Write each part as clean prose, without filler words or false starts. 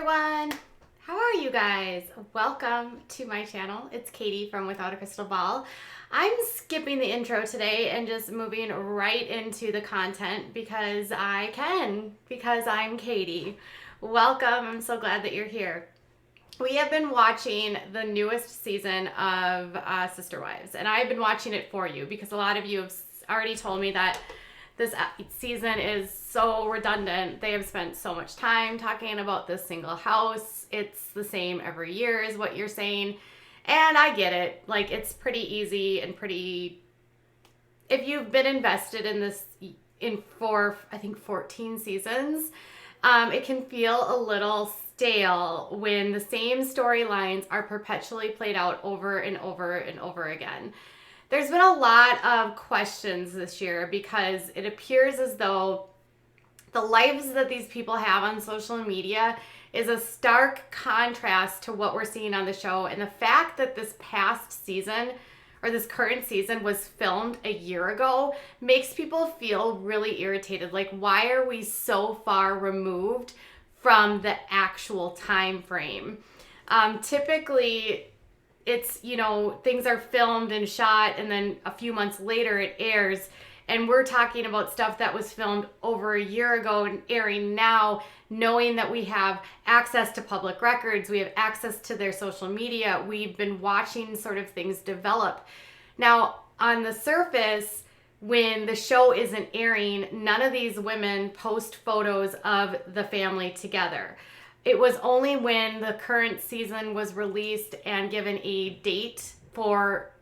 everyone. How are you guys? Welcome to my channel. It's Katie from Without a Crystal Ball. I'm skipping the intro today and just moving right into the content because I can, because I'm Katie. Welcome. I'm so glad that you're here. We have been watching the newest season of Sister Wives, and I've been watching it for you because a lot of you have already told me that this season is so redundant. They have spent so much time talking about this single house. It's the same every year is what you're saying. And I get it. Like, it's pretty easy and pretty... If you've been invested in this for, I think, 14 seasons, it can feel a little stale when the same storylines are perpetually played out over and over and over again. There's been a lot of questions this year because it appears as though the lives that these people have on social media is a stark contrast to what we're seeing on the show. And the fact that this past season or this current season was filmed a year ago makes people feel really irritated. Like, why are we so far removed from the actual time frame? Typically, it's, things are filmed and shot and then a few months later it airs, and we're talking about stuff that was filmed over a year ago and airing now, knowing that we have access to public records, we have access to their social media, we've been watching sort of things develop. Now, on the surface, when the show isn't airing, none of these women post photos of the family together. It was only when the current season was released and given a date for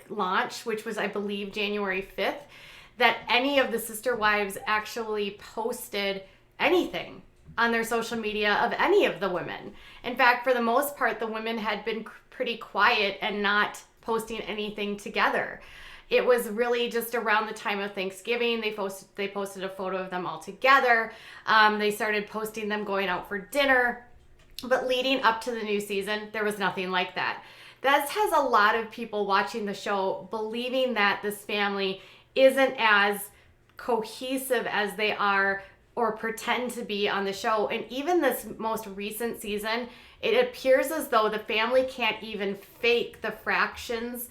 launch, which was, I believe, January 5th, that any of the Sister Wives actually posted anything on their social media of any of the women. In fact, for the most part, the women had been pretty quiet and not posting anything together. It was really just around the time of Thanksgiving. They posted a photo of them all together. They started posting them going out for dinner. But leading up to the new season, there was nothing like that. That has a lot of people watching the show believing that this family isn't as cohesive as they are or pretend to be on the show. And even this most recent season, it appears as though the family can't even fake the fractions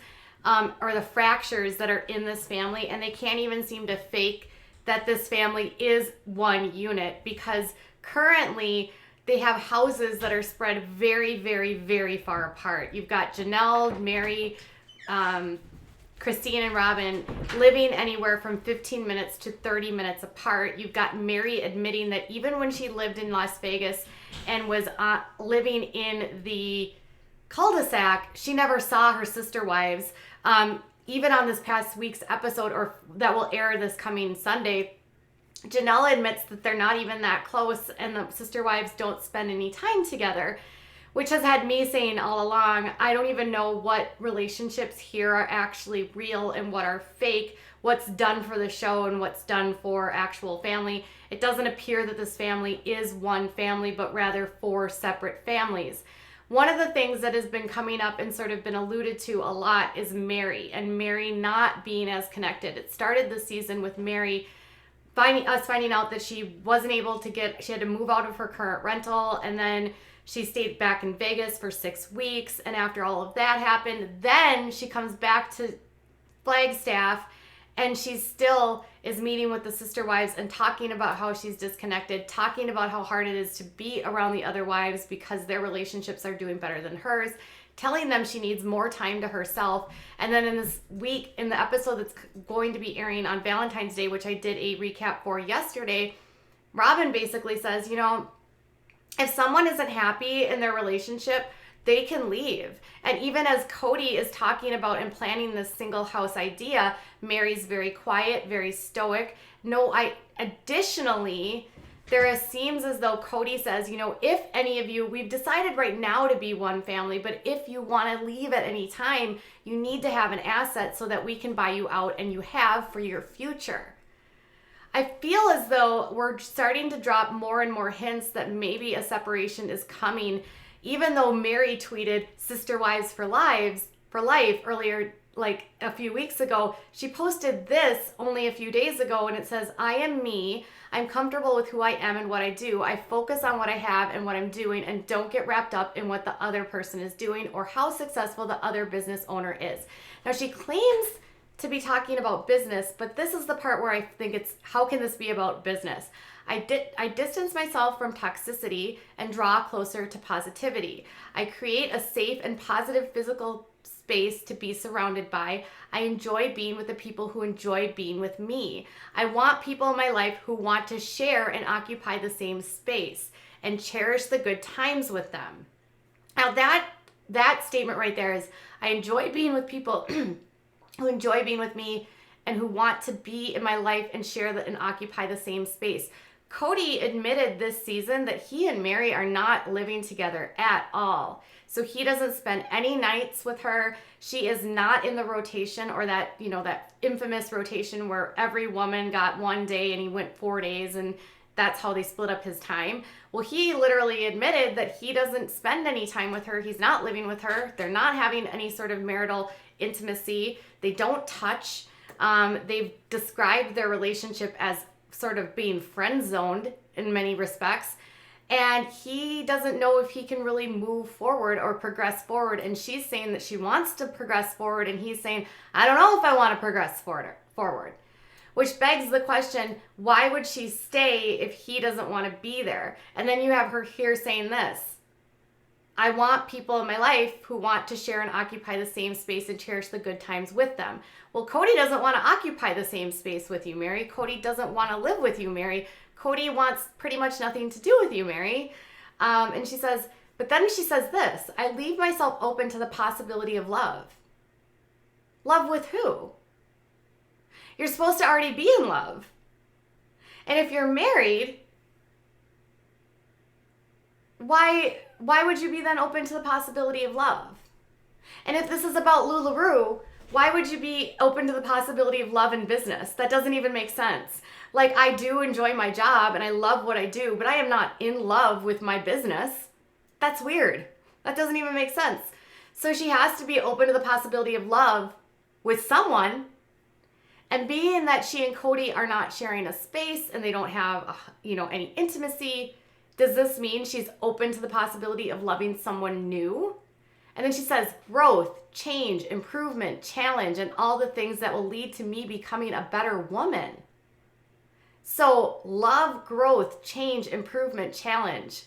or the fractures that are in this family, and they can't even seem to fake that this family is one unit, because currently they have houses that are spread very, very, very far apart. You've got Janelle, Meri, Christine, and Robin living anywhere from 15 minutes to 30 minutes apart. You've got Meri admitting that even when she lived in Las Vegas and was living in the cul-de-sac, she never saw her sister wives. Even on this past week's episode, or that will air this coming Sunday, Janelle admits that they're not even that close and the sister wives don't spend any time together, which has had me saying all along, I don't even know what relationships here are actually real and what are fake, what's done for the show and what's done for actual family. It doesn't appear that this family is one family, but rather four separate families. One of the things that has been coming up and sort of been alluded to a lot is Meri, and Meri not being as connected. It started this season with Meri finding out that she wasn't able to she had to move out of her current rental, and then she stayed back in Vegas for 6 weeks, and after all of that happened, then she comes back to Flagstaff, and she still is meeting with the sister wives and talking about how she's disconnected, talking about how hard it is to be around the other wives because their relationships are doing better than hers, telling them she needs more time to herself. And then in this week, in the episode that's going to be airing on Valentine's Day, which I did a recap for yesterday, Robin basically says, if someone isn't happy in their relationship, they can leave. And even as Cody is talking about and planning this single house idea, Meri's very quiet, very stoic. Additionally, seems as though Cody says, if any of you, we've decided right now to be one family, but if you want to leave at any time, you need to have an asset so that we can buy you out and you have for your future. I feel as though we're starting to drop more and more hints that maybe a separation is coming, even though Meri tweeted Sister Wives for life earlier like a few weeks ago, she posted this only a few days ago, and it says, I am me. I'm comfortable with who I am and what I do. I focus on what I have and what I'm doing and don't get wrapped up in what the other person is doing or how successful the other business owner is. Now, she claims to be talking about business, but this is the part where I think it's, how can this be about business? I distance myself from toxicity and draw closer to positivity. I create a safe and positive physical space to be surrounded by. I enjoy being with the people who enjoy being with me. I want people in my life who want to share and occupy the same space and cherish the good times with them. Now that statement right there is, I enjoy being with people who enjoy being with me and who want to be in my life and share and occupy the same space. Cody admitted this season that he and Meri are not living together at all. So he doesn't spend any nights with her. She is not in the rotation, or that, you know, that infamous rotation where every woman got one day and he went 4 days and that's how they split up his time. Well, he literally admitted that he doesn't spend any time with her. He's not living with her. They're not having any sort of marital intimacy. They don't touch. They've described their relationship as sort of being friend zoned in many respects. And he doesn't know if he can really move forward or progress forward. And she's saying that she wants to progress forward. And he's saying, I don't know if I want to progress forward. Which begs the question, why would she stay if he doesn't want to be there? And then you have her here saying this, I want people in my life who want to share and occupy the same space and cherish the good times with them. Well, Cody doesn't want to occupy the same space with you, Meri. Cody doesn't want to live with you, Meri. Cody wants pretty much nothing to do with you, Meri. And she says, but then she says this, I leave myself open to the possibility of love. Love with who? You're supposed to already be in love. And if you're married, why would you be then open to the possibility of love? And if this is about LuLaRoe, why would you be open to the possibility of love in business? That doesn't even make sense. Like, I do enjoy my job and I love what I do, but I am not in love with my business. That's weird. That doesn't even make sense. So she has to be open to the possibility of love with someone. And being that she and Cody are not sharing a space and they don't have, any intimacy, does this mean she's open to the possibility of loving someone new? And then she says, growth, change, improvement, challenge, and all the things that will lead to me becoming a better woman. So love, growth, change, improvement, challenge.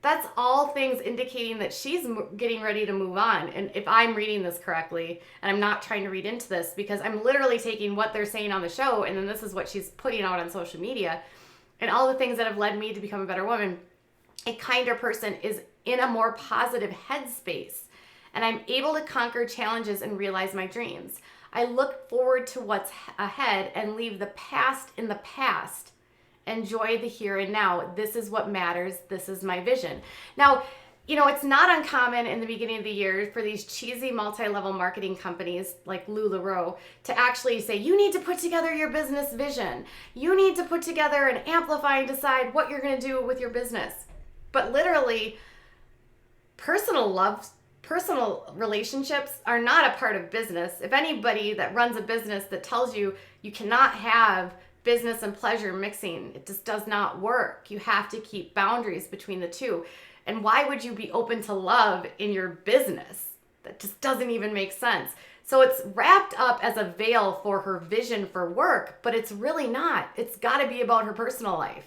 That's all things indicating that she's getting ready to move on. And if I'm reading this correctly, and I'm not trying to read into this because I'm literally taking what they're saying on the show and then this is what she's putting out on social media and all the things that have led me to become a better woman, a kinder person is in a more positive headspace. And I'm able to conquer challenges and realize my dreams. I look forward to what's ahead and leave the past in the past. Enjoy the here and now. This is what matters. This is my vision. Now, it's not uncommon in the beginning of the year for these cheesy multi-level marketing companies like LuLaRoe to actually say, you need to put together your business vision. You need to put together and amplify and decide what you're going to do with your business. But literally, personal relationships are not a part of business. If anybody that runs a business that tells you you cannot have business and pleasure mixing, it just does not work. You have to keep boundaries between the two. And why would you be open to love in your business? That just doesn't even make sense. So it's wrapped up as a veil for her vision for work, but it's really not. It's got to be about her personal life.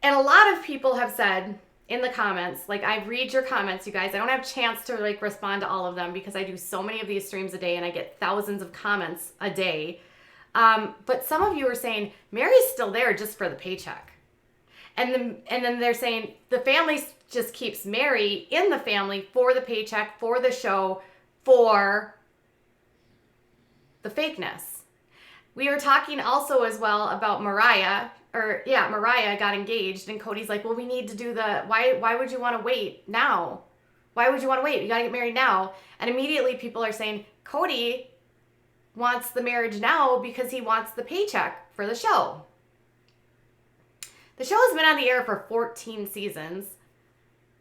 And a lot of people have said in the comments, I read your comments, you guys. I don't have a chance to respond to all of them because I do so many of these streams a day and I get thousands of comments a day. But some of you are saying, Meri's still there just for the paycheck. And then they're saying the family just keeps Meri in the family for the paycheck, for the show, for the fakeness. We were talking also as well about Mariah got engaged and Cody's like, well, we need to do why would you want to wait now? Why would you want to wait? You got to get married now. And immediately people are saying, Cody wants the marriage now because he wants the paycheck for the show. The show has been on the air for 14 seasons.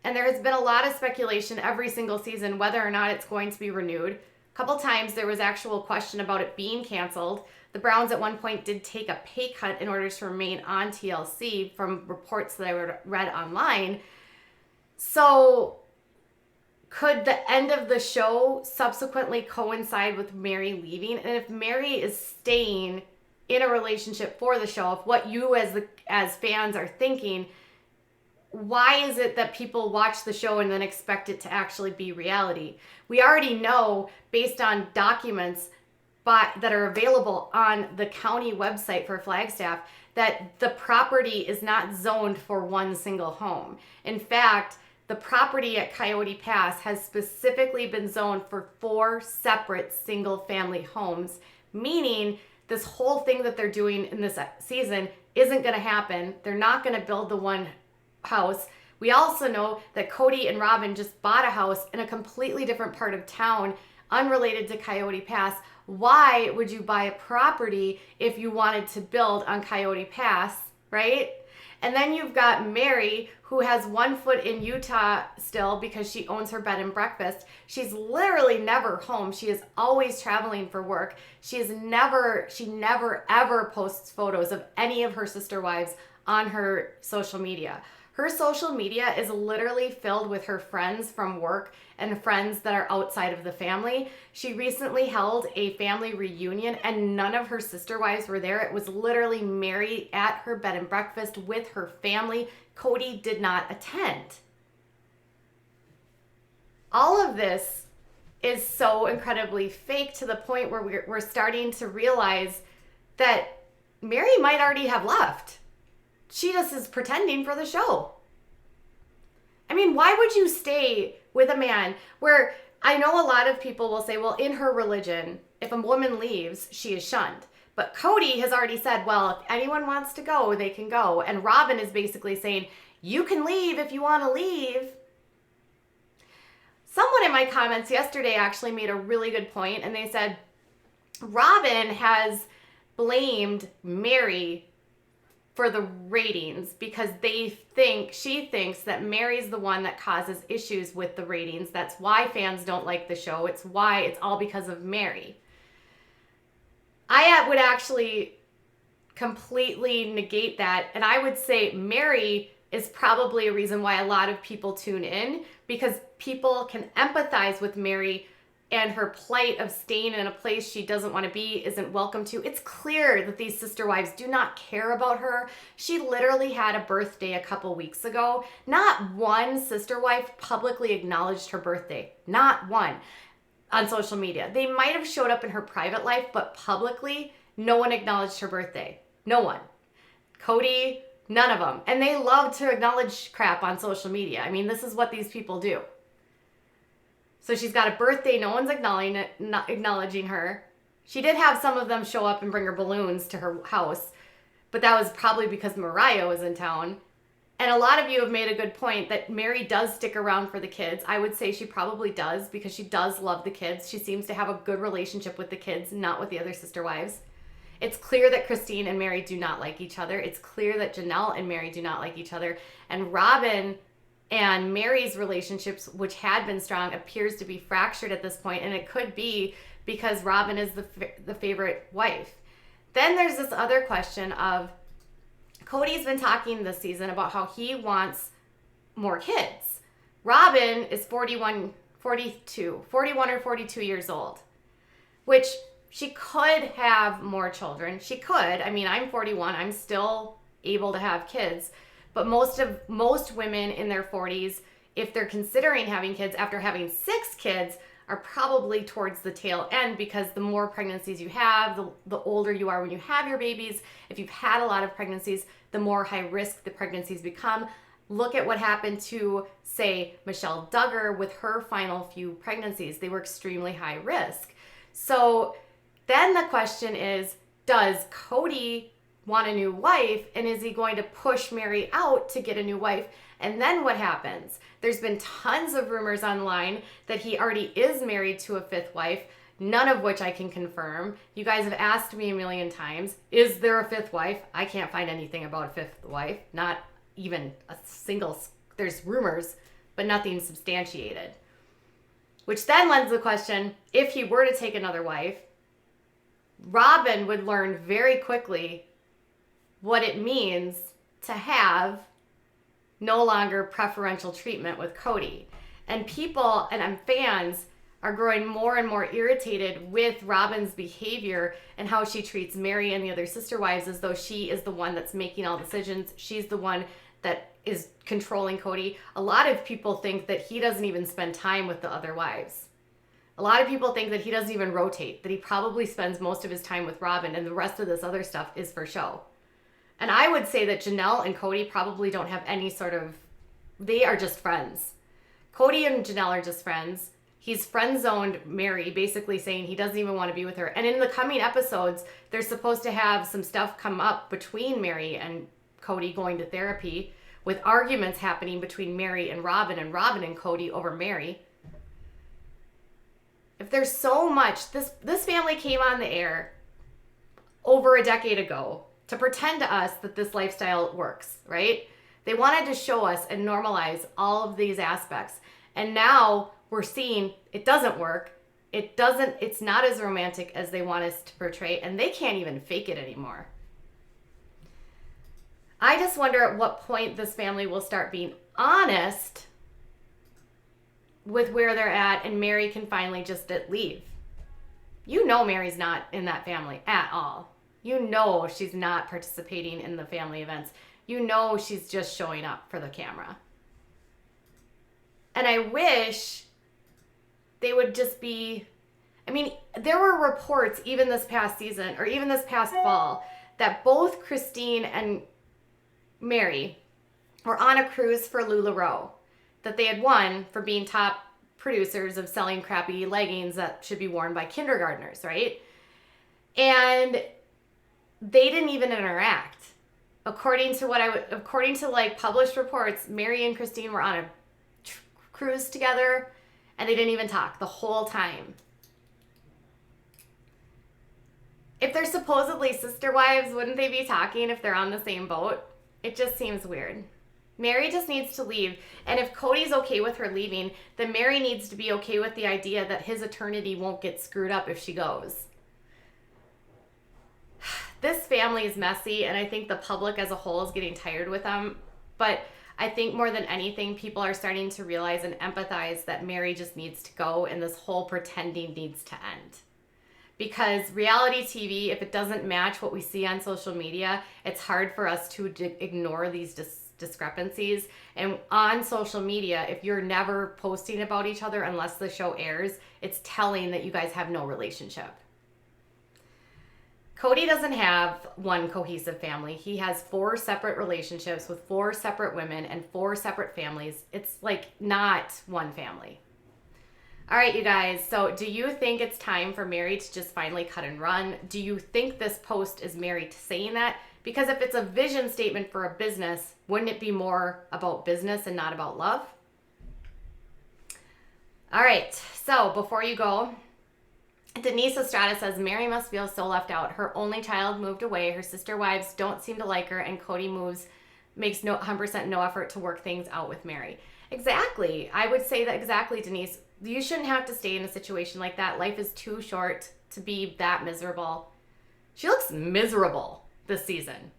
And there has been a lot of speculation every single season whether or not it's going to be renewed. A couple times there was actual question about it being canceled. The Browns at one point did take a pay cut in order to remain on TLC from reports that I read online. So could the end of the show subsequently coincide with Meri leaving? And if Meri is staying in a relationship for the show, if what you as fans are thinking, why is it that people watch the show and then expect it to actually be reality? We already know, based on documents that are available on the county website for Flagstaff, that the property is not zoned for one single home. In fact, the property at Coyote Pass has specifically been zoned for 4 separate single-family homes, meaning this whole thing that they're doing in this season isn't going to happen. They're not going to build the one house. We also know that Cody and Robin just bought a house in a completely different part of town, unrelated to Coyote Pass. Why would you buy a property if you wanted to build on Coyote Pass, right? And then you've got Meri, who has one foot in Utah still because she owns her bed and breakfast. She's literally never home. She is always traveling for work. She never ever posts photos of any of her sister wives on her social media. Her social media is literally filled with her friends from work and friends that are outside of the family. She recently held a family reunion and none of her sister wives were there. It was literally Meri at her bed and breakfast with her family. Cody did not attend. All of this is so incredibly fake to the point where we're starting to realize that Meri might already have left. She just is pretending for the show. I mean, why would you stay with a man where I know a lot of people will say, well, in her religion, if a woman leaves, she is shunned. But Cody has already said, well, if anyone wants to go, they can go. And Robin is basically saying, you can leave if you want to leave. Someone in my comments yesterday actually made a really good point, and they said, Robin has blamed Meri for the ratings because she thinks that Meri's the one that causes issues with the ratings. That's why fans don't like the show. It's all because of Meri. I would actually completely negate that, and I would say Meri is probably a reason why a lot of people tune in, because people can empathize with Meri and her plight of staying in a place she doesn't want to be, isn't welcome to. It's clear that these sister wives do not care about her. She literally had a birthday a couple weeks ago. Not one sister wife publicly acknowledged her birthday. Not one on social media. They might have showed up in her private life, but publicly, no one acknowledged her birthday. No one. Cody, none of them. And they love to acknowledge crap on social media. I mean, this is what these people do. So she's got a birthday, no one's acknowledging her. She did have some of them show up and bring her balloons to her house, but that was probably because Mariah was in town. And a lot of you have made a good point that Meri does stick around for the kids. I would say she probably does because she does love the kids. She seems to have a good relationship with the kids, not with the other sister wives. It's clear that Christine and Meri do not like each other. It's clear that Janelle and Meri do not like each other. And Robin and Meri's relationships, which had been strong, appears to be fractured at this point, and it could be because Robin is the favorite wife. Then there's this other question of Cody's been talking this season about how he wants more kids. Robin is 41 or 42 years old, which she could have more children. She could. I mean, I'm 41. I'm still able to have kids. But most women in their 40s, if they're considering having kids after having 6 kids, are probably towards the tail end, because the more pregnancies you have, the older you are when you have your babies. If you've had a lot of pregnancies, the more high risk the pregnancies become. Look at what happened to, say, Michelle Duggar with her final few pregnancies. They were extremely high risk. So then the question is, does Cody want a new wife, and is he going to push Meri out to get a new wife? And then what happens? There's been tons of rumors online that he already is married to a 5th wife, none of which I can confirm. You guys have asked me a million times, is there a 5th wife? I can't find anything about a 5th wife, not even a single. There's rumors, but nothing substantiated. Which then lends the question, if he were to take another wife, Robin would learn very quickly what it means to have no longer preferential treatment with Cody. And people and fans are growing more and more irritated with Robin's behavior and how she treats Meri and the other sister wives as though she is the one that's making all decisions. She's the one that is controlling Cody. A lot of people think that he doesn't even spend time with the other wives. A lot of people think that he doesn't even rotate, that he probably spends most of his time with Robin and the rest of this other stuff is for show. And I would say that Janelle and Cody probably don't have any sort of, they are just friends. Cody and Janelle are just friends. He's friend-zoned Meri, basically saying he doesn't even want to be with her. And in the coming episodes, they're supposed to have some stuff come up between Meri and Cody going to therapy, with arguments happening between Meri and Robin and Cody over Meri. If there's so much, this family came on the air over a decade ago to pretend to us that this lifestyle works, right? They wanted to show us and normalize all of these aspects. And now we're seeing it doesn't work. It's not as romantic as they want us to portray, and they can't even fake it anymore. I just wonder at what point this family will start being honest with where they're at and Meri can finally just leave. You know Meri's not in that family at all. You know she's not participating in the family events. You know she's just showing up for the camera. And I wish they would just be, I mean, there were reports even this past season or even this past fall that both Christine and Meri were on a cruise for LuLaRoe that they had won for being top producers of selling crappy leggings that should be worn by kindergartners, right? And they didn't even interact. According to like published reports, Meri and Christine were on a cruise together and they didn't even talk the whole time. If they're supposedly sister wives, wouldn't they be talking if they're on the same boat? It just seems weird. Meri just needs to leave. And if Cody's okay with her leaving, then Meri needs to be okay with the idea that his eternity won't get screwed up if she goes. This family is messy, and I think the public as a whole is getting tired with them. But I think more than anything, people are starting to realize and empathize that Meri just needs to go and this whole pretending needs to end. Because reality TV, if it doesn't match what we see on social media, it's hard for us to ignore these discrepancies. And on social media, if you're never posting about each other unless the show airs, it's telling that you guys have no relationship. Cody doesn't have one cohesive family. He has 4 separate relationships with 4 separate women and 4 separate families. It's like not one family. All right, you guys, so do you think it's time for Meri to just finally cut and run? Do you think this post is Meri saying that? Because if it's a vision statement for a business, wouldn't it be more about business and not about love? All right, so before you go, Denise Estrada says, Meri must feel so left out. Her only child moved away. Her sister wives don't seem to like her, and Cody makes 100% no effort to work things out with Meri. Exactly. I would say that exactly, Denise. You shouldn't have to stay in a situation like that. Life is too short to be that miserable. She looks miserable this season.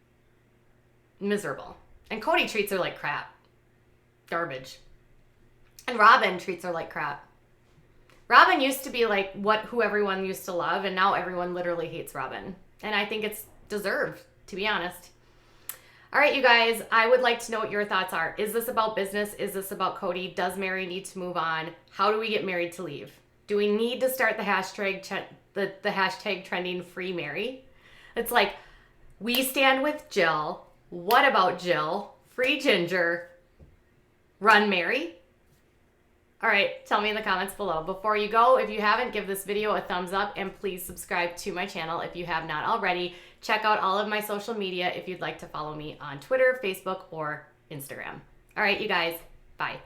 Miserable. And Cody treats her like crap. Garbage. And Robin treats her like crap. Robin used to be like who everyone used to love, and now everyone literally hates Robin. And I think it's deserved, to be honest. All right, you guys, I would like to know what your thoughts are. Is this about business? Is this about Cody? Does Meri need to move on? How do we get Meri to leave? Do we need to start the hashtag trending free Meri? It's like, we stand with Jill. What about Jill? Free Ginger. Run Meri? All right, tell me in the comments below. Before you go, if you haven't, give this video a thumbs up and please subscribe to my channel if you have not already. Check out all of my social media if you'd like to follow me on Twitter, Facebook, or Instagram. All right, you guys, bye.